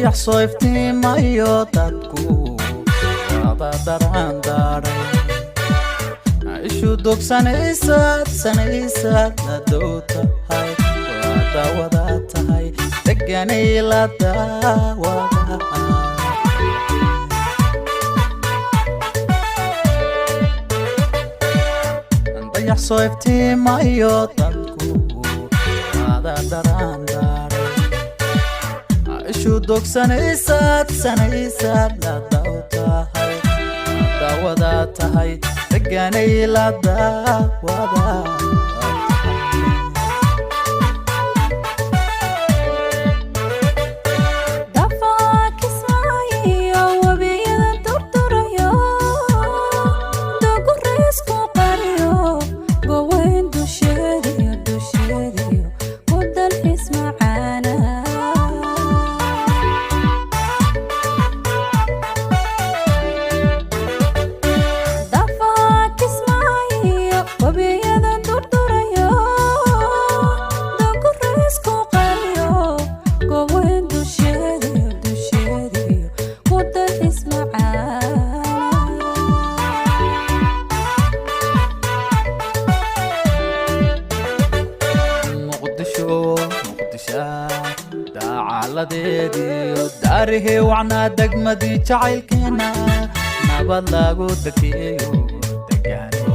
يحصو iftiima iyo dadku wada daran daray ishu dogsanaysa la doota hay wada tahay daganay la daawada يحصو iftiima iyo dadku wada daran daray ishu dogsanaysa la doota hay wada tahay daganay la daawada داره وعنا دقمدي جعيل كنا نبض لاغو دكيو دقاني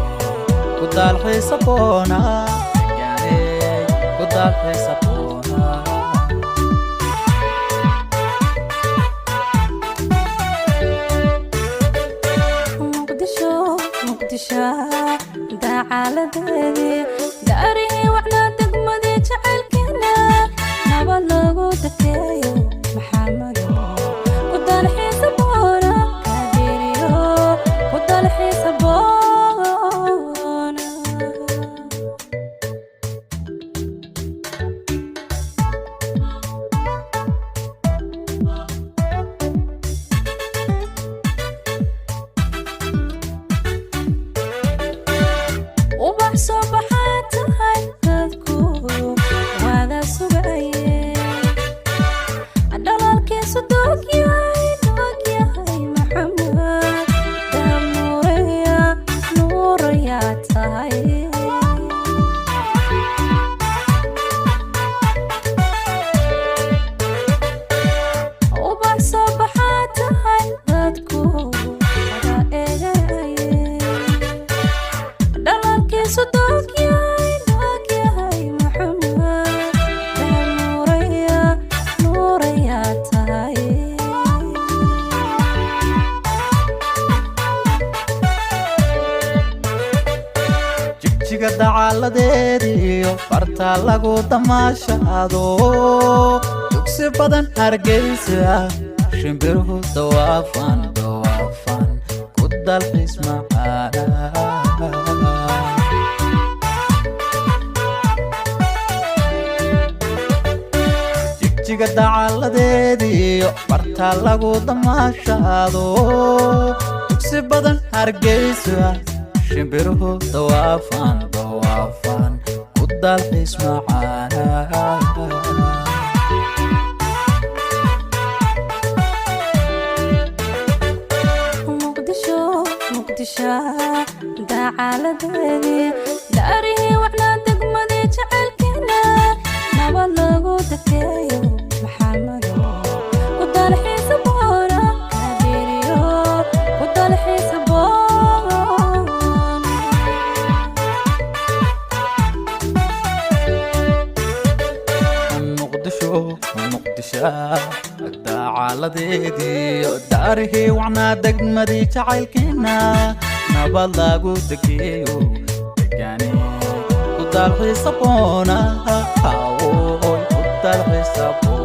كدال حسابونا دقاني كدال حسابونا مقدشة دعالة دادي داره وعنا دقمدي جعيل كنا نبض لاغو دكيو محمد ودال حسابونا كاديريو ودال حسابونا وبحسو بحاتها تذكو وهذا سبعيه صدق يا محمد دام نور يا تاي وبصبحات هاي بدكو على ايه دلالك صدق يا محمد دام نور يا تاي dacaladeediyo farta lagu damaashado dugsi badan hargeysa shimbiruhu dawaafan ku dalxiis macaana jigjiga dacaladeediyo farta lagu damaashado dugsi badan hargeysa shimbiruhu dawaafan ku dalxiis macaana مقدشة دعالة داره وعنا دقمدي جعيل كنا نبض لاغو دكيو محمد ودال حسابونا كاديريو ودال حسابونا مقدشة dacaladeedii daarihii wacnaa degmadii jacaylkeena nabad lagu degeeyo degaane ku dalxiisaboona ku dalxiisaboona